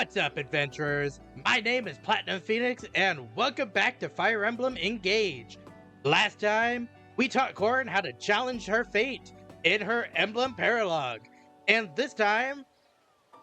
What's up, adventurers? My name is Platinum Phoenix, and welcome back to Fire Emblem Engage. Last time, we taught Corrin how to challenge her fate in her Emblem Paralogue. And this time,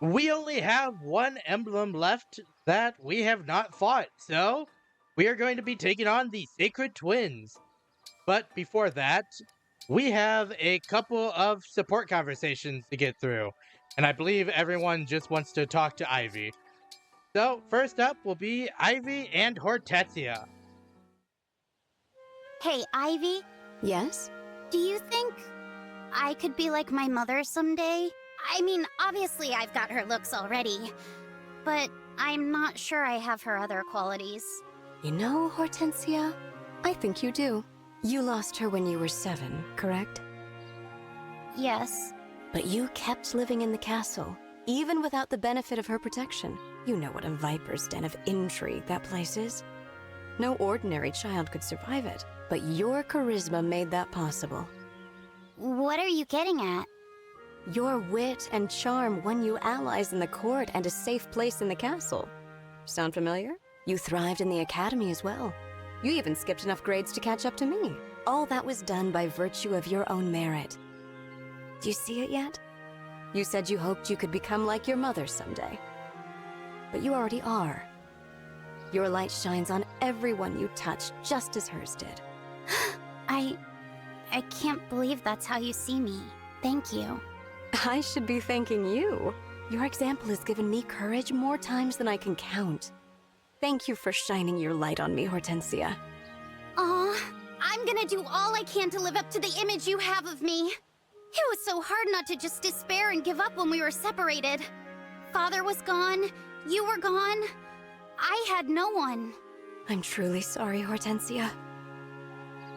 we only have one emblem left that we have not fought, so we are going to be taking on the Sacred Twins. But before that, we have a couple of support conversations to get through, and I believe everyone just wants to talk to Ivy. So, first up will be Ivy and Hortensia. Hey, Ivy, Yes? do you think I could be like my mother someday? I mean, obviously I've got her looks already, but I'm not sure I have her other qualities. You know, Hortensia, I think you do. You lost her when you were 7, correct? Yes. But you kept living in the castle, even without the benefit of her protection. You know what a viper's den of intrigue that place is. No ordinary child could survive it, but your charisma made that possible. What are you getting at? Your wit and charm won you allies in the court and a safe place in the castle. Sound familiar? You thrived in the academy as well. You even skipped enough grades to catch up to me. All that was done by virtue of your own merit. Do you see it yet? You said you hoped you could become like your mother someday. But you already are. Your light shines on everyone you touch, just as hers did. I can't believe that's how you see me. Thank you. I should be thanking you. Your example has given me courage more times than I can count. Thank you for shining your light on me, Hortensia. Aw, I'm gonna do all I can to live up to the image you have of me. It was so hard not to just despair and give up when we were separated. Father was gone, you were gone. I had no one. I'm truly sorry, Hortensia.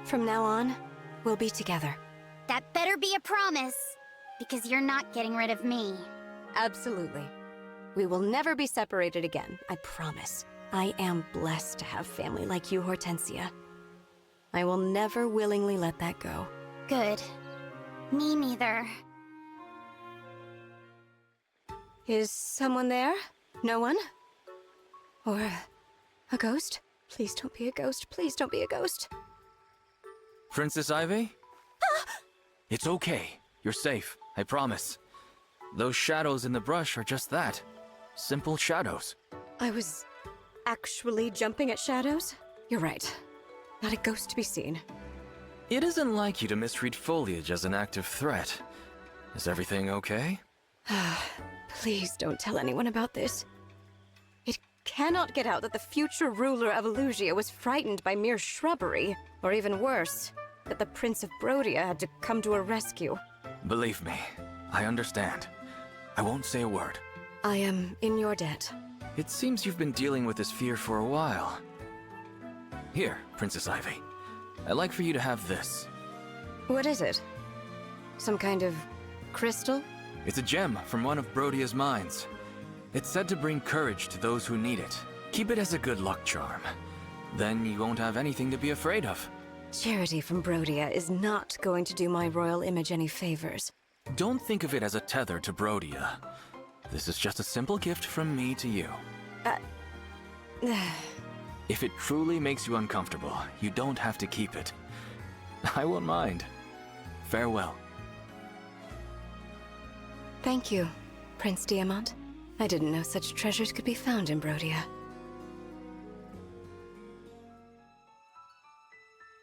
From now on, we'll be together. That better be a promise, because you're not getting rid of me. Absolutely. We will never be separated again, I promise. I am blessed to have family like you, Hortensia. I will never willingly let that go. Good. Me neither. Is someone there? No one? Or a ghost? Please don't be a ghost. Please don't be a ghost. Princess Ivy? It's okay. You're safe, I promise. Those shadows in the brush are just that. Simple shadows. I was actually jumping at shadows? You're right. Not a ghost to be seen. It isn't like you to misread foliage as an active threat. Is everything okay? Please don't tell anyone about this. It cannot get out that the future ruler of Elusia was frightened by mere shrubbery, or even worse, that the Prince of Brodia had to come to her rescue. Believe me, I understand. I won't say a word. I am in your debt. It seems you've been dealing with this fear for a while. Here, Princess Ivy. I'd like for you to have this. What is it? Some kind of crystal? It's a gem from one of Brodia's mines. It's said to bring courage to those who need it. Keep it as a good luck charm. Then you won't have anything to be afraid of. Charity from Brodia is not going to do my royal image any favors. Don't think of it as a tether to Brodia. This is just a simple gift from me to you. If it truly makes you uncomfortable, you don't have to keep it. I won't mind. Farewell. Thank you, Prince Diamant. I didn't know such treasures could be found in Brodia.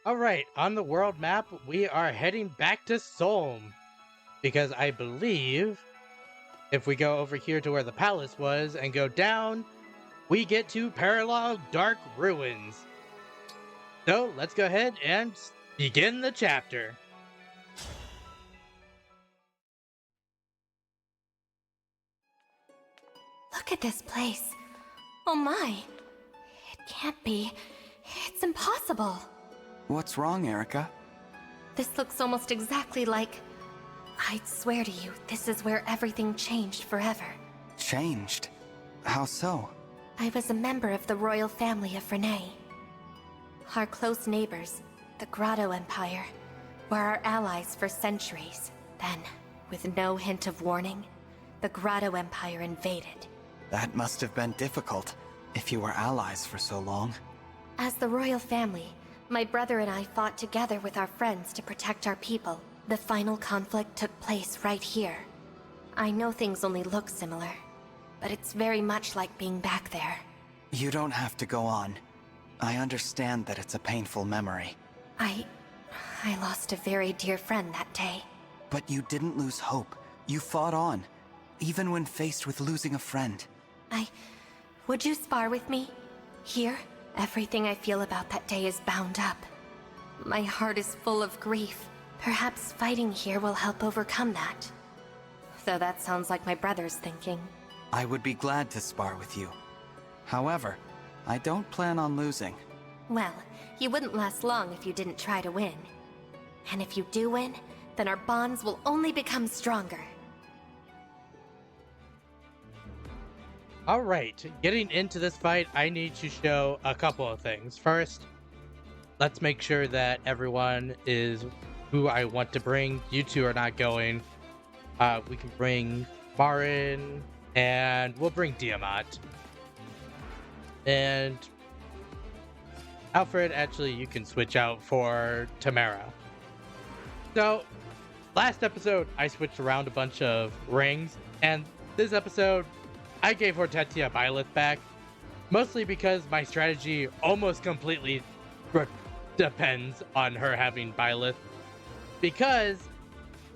Alright, on the world map, we are heading back to Solm. Because I believe, if we go over here to where the palace was and go down, we get to Paralogue Dark Ruins. So, let's go ahead and begin the chapter. Look at this place. Oh my. It can't be. It's impossible. What's wrong, Eirika? This looks almost exactly like... I'd swear to you, this is where everything changed forever. Changed? How so? I was a member of the royal family of Renee. Our close neighbors, the Grotto Empire, were our allies for centuries. Then, with no hint of warning, the Grotto Empire invaded. That must have been difficult, if you were allies for so long. As the royal family, my brother and I fought together with our friends to protect our people. The final conflict took place right here. I know things only look similar, but it's very much like being back there. You don't have to go on. I understand that it's a painful memory. I lost a very dear friend that day. But you didn't lose hope. You fought on, even when faced with losing a friend. Would you spar with me? Here? Everything I feel about that day is bound up. My heart is full of grief. Perhaps fighting here will help overcome that. Though that sounds like my brother's thinking. I would be glad to spar with you. However, I don't plan on losing. Well, you wouldn't last long if you didn't try to win. And if you do win, then our bonds will only become stronger. All right, getting into this fight, I need to show a couple of things. First, let's make sure that everyone is who I want to bring. You two are not going. We can bring Marin, and we'll bring Tiamat. And Alfred, actually, you can switch out for Tamara. So, last episode, I switched around a bunch of rings, and this episode, I gave Hortensia Byleth back, mostly because my strategy almost completely depends on her having Byleth, because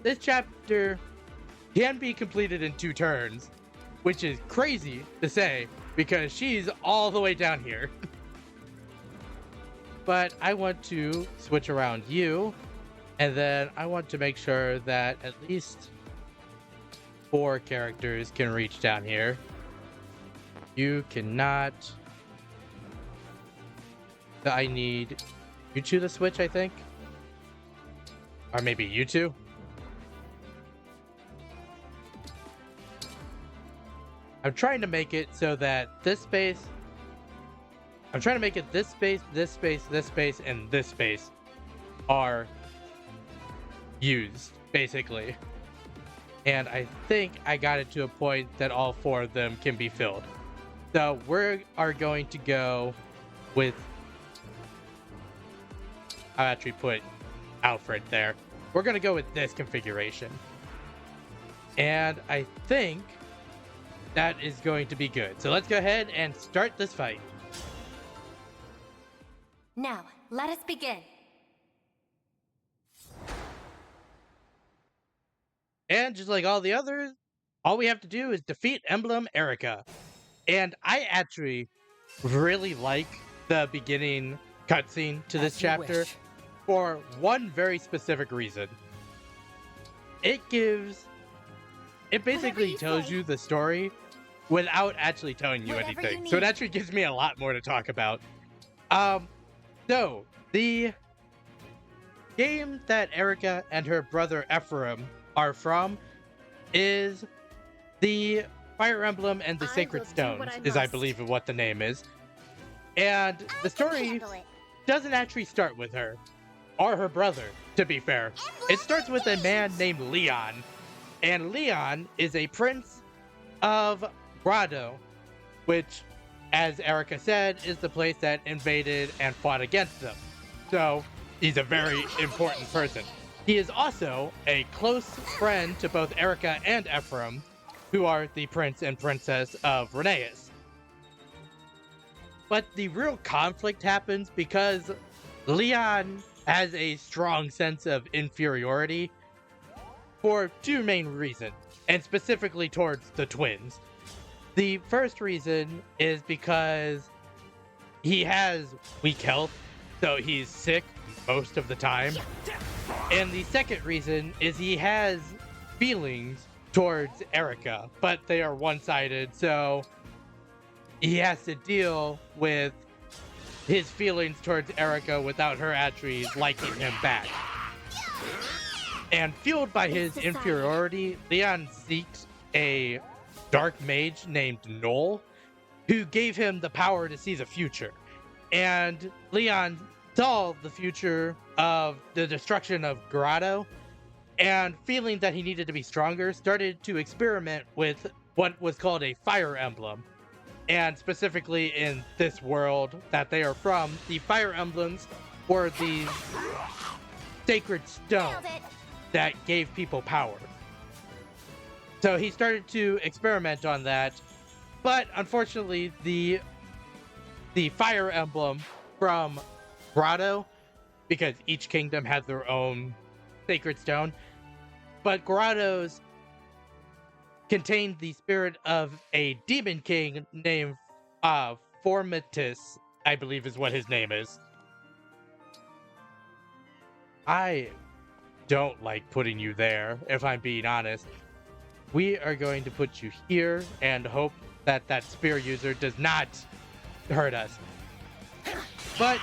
this chapter can be completed in 2 turns, which is crazy to say, because she's all the way down here. But I want to switch around you, and then I want to make sure that at least 4 characters can reach down here. You cannot. I need you two to switch, I think. Or maybe you two. I'm trying to make it so that this space. I'm trying to make it this space, this space, this space, and this space are used, basically. And I think I got it to a point that all 4 of them can be filled. So we are going to go with, I'll actually put Alfred there. We're going to go with this configuration. And I think that is going to be good. So let's go ahead and start this fight. Now, let us begin. And just like all the others, all we have to do is defeat Emblem Eirika. And I actually really like the beginning cutscene to this chapter for one very specific reason. It basically tells you the story without actually telling you anything. So it actually gives me a lot more to talk about. So the game that Eirika and her brother Ephraim are from is the Fire Emblem and the Sacred Stones, is I believe what the name is. And the story doesn't actually start with her, or her brother, to be fair. It starts with a man named Leon, and Leon is a prince of Grotto, which, as Eirika said, is the place that invaded and fought against them. So, he's a very important person. He is also a close friend to both Eirika and Ephraim, who are the prince and princess of Rheneas. But the real conflict happens because Leon has a strong sense of inferiority for 2 main reasons, and specifically towards the twins. The first reason is because he has weak health, so he's sick most of the time. And the second reason is he has feelings towards Eirika, but they are one-sided, so he has to deal with his feelings towards Eirika without her actually liking him back. And fueled by his inferiority, Leon seeks a dark mage named Noel, who gave him the power to see the future. And Leon saw the future of the destruction of Grotto, and feeling that he needed to be stronger, started to experiment with what was called a fire emblem. And specifically in this world that they are from, the fire emblems were these sacred stones Nailed it. that gave people power. So he started to experiment on that, but unfortunately the fire emblem from Grotto, because each kingdom had their own sacred stone, but Grotto's contained the spirit of a demon king named Formatus, I believe is what his name is. I don't like putting you there, if I'm being honest. We are going to put you here and hope that that spear user does not hurt us. But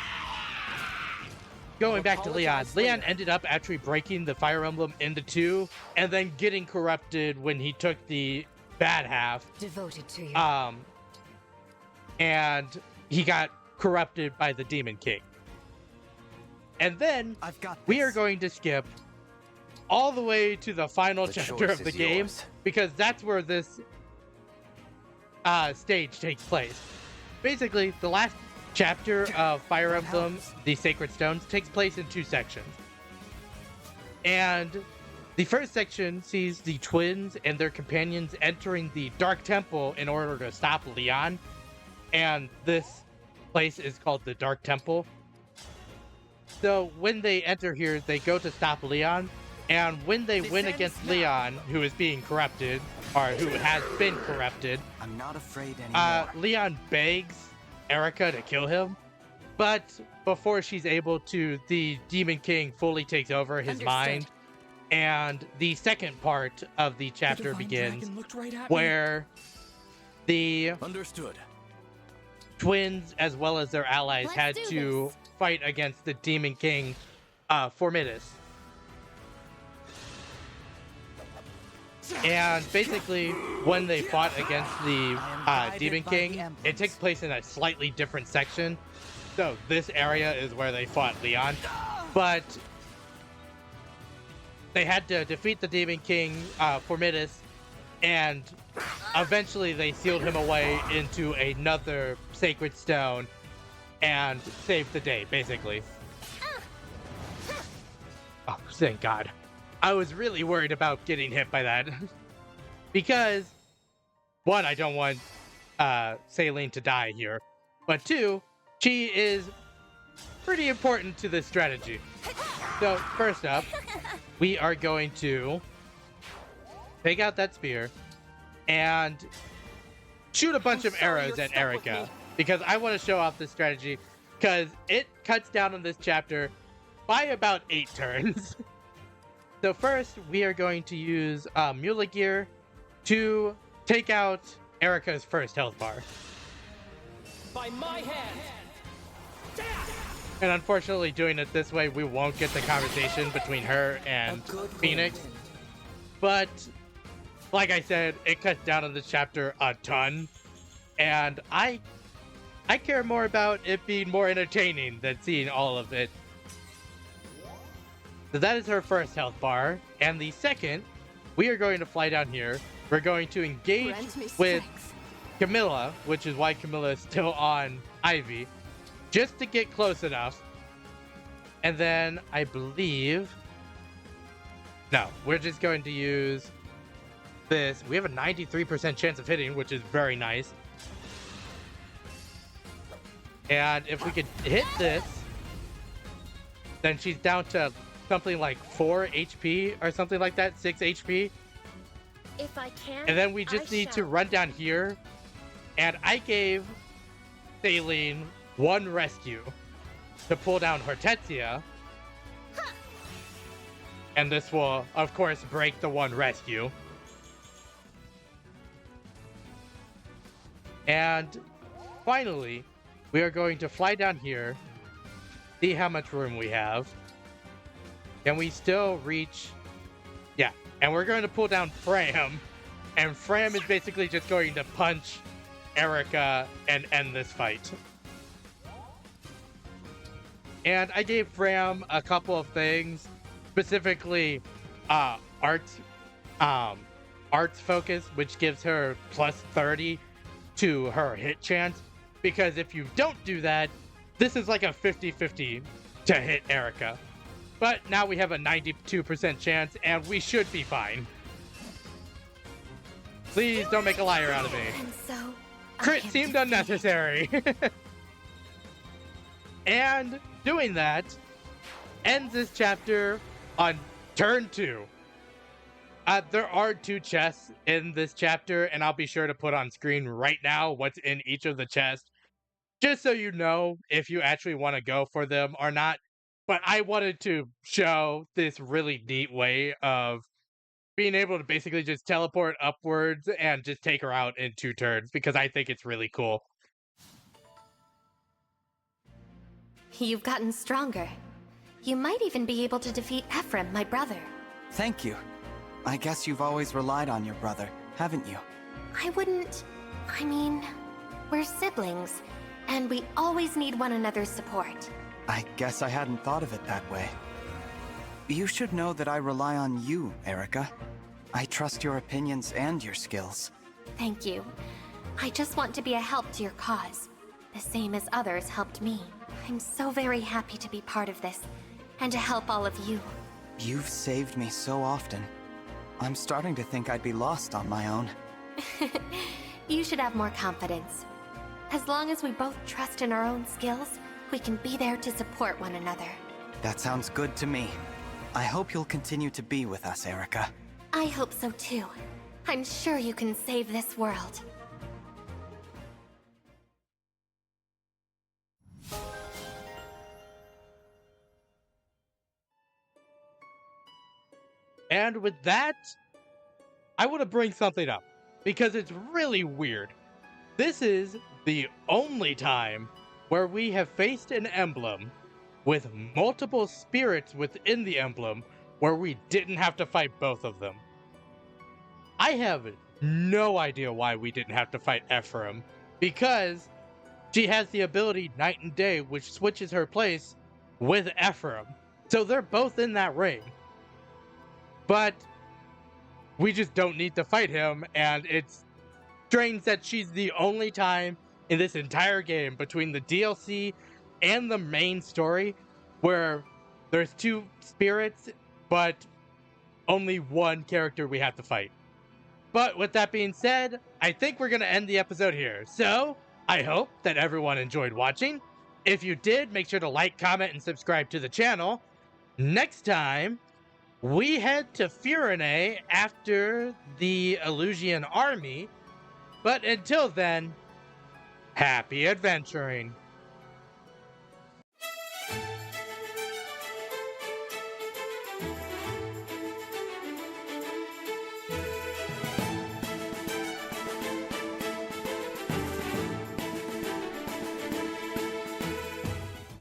going back to Leon, Leon ended up actually breaking the fire emblem into two and then getting corrupted when he took the bad half. Devoted to you. And he got corrupted by the Demon King. And then we are going to skip all the way to the final chapter of the game, because that's where this stage takes place. Basically, the last chapter of Fire Emblem, the Sacred Stones, takes place in two sections. And the first section sees the twins and their companions entering the Dark Temple in order to stop Leon. And this place is called the Dark Temple. So when they enter here, they go to stop Leon. And when they win against Leon, who is being corrupted, or who has been corrupted, I'm not afraid anymore. Leon begs Eirika to kill him. But before she's able to, the Demon King fully takes over his mind. And the second part of the chapter begins, where the twins, as well as their allies, had to fight against the Demon King, Formatus. And basically, when they fought against the Demon King, it takes place in a slightly different section. So this area is where they fought Leon. But they had to defeat the Demon King, Formatus, and eventually they sealed him away into another sacred stone and saved the day, basically. Oh, thank God. I was really worried about getting hit by that. Because, one, I don't want Saline to die here. But two, she is pretty important to this strategy. So, first up, we are going to take out that spear and shoot a bunch of arrows at Eirika. Because I want to show off this strategy, because it cuts down on this chapter by about 8 turns. So first, we are going to use Mule Gear to take out Eirika's first health bar. By my hand. And unfortunately, doing it this way, we won't get the conversation between her and Phoenix. But, like I said, it cuts down on this chapter a ton. And I care more about it being more entertaining than seeing all of it. So that is her first health bar. And the second, we are going to fly down here. We're going to engage with Camilla, which is why Camilla is still on Ivy, just to get close enough. And then I believe... No, we're just going to use this. We have a 93% chance of hitting, which is very nice. And if we could hit this, then she's down to something like 4 HP or something like that, 6 HP. If I can, and then we just need to run down here. And I gave Saline 1 rescue to pull down Hortensia. And this will, of course, break the 1 rescue. And finally, we are going to fly down here, see how much room we have. Can we still reach? Yeah, and we're going to pull down Fram. And Fram is basically just going to punch Eirika and end this fight. And I gave Fram a couple of things, specifically art arts focus, which gives her plus 30 to her hit chance. Because if you don't do that, this is like a 50-50 to hit Eirika. But now we have a 92% chance, and we should be fine. Please don't make a liar out of me. And so, Crit seemed unnecessary. And doing that ends this chapter on turn 2. There are 2 chests in this chapter, and I'll be sure to put on screen right now what's in each of the chests, just so you know if you actually want to go for them or not. But I wanted to show this really neat way of being able to basically just teleport upwards and just take her out in 2 turns, because I think it's really cool. You've gotten stronger. You might even be able to defeat Ephraim, my brother. Thank you. I guess you've always relied on your brother, haven't you? I mean, we're siblings, and we always need one another's support. I guess I hadn't thought of it that way. You should know that I rely on you, Eirika. I trust your opinions and your skills. Thank you. I just want to be a help to your cause, the same as others helped me. I'm so very happy to be part of this, and to help all of you. You've saved me so often. I'm starting to think I'd be lost on my own. You should have more confidence. As long as we both trust in our own skills, we can be there to support one another. That sounds good to me. I hope you'll continue to be with us, Eirika. I hope so too. I'm sure you can save this world. And with that, I want to bring something up, because it's really weird. This is the only time where we have faced an emblem with multiple spirits within the emblem where we didn't have to fight both of them. I have no idea why we didn't have to fight Ephraim, because she has the ability Night and Day, which switches her place with Ephraim. So they're both in that ring. But we just don't need to fight him, and it's strange that she's the only time in this entire game, between the DLC and the main story, where there's 2 spirits, but only 1 character we have to fight. But with that being said, I think we're going to end the episode here. So, I hope that everyone enjoyed watching. If you did, make sure to like, comment, and subscribe to the channel. Next time, we head to Firene after the Illusian army. But until then, happy adventuring.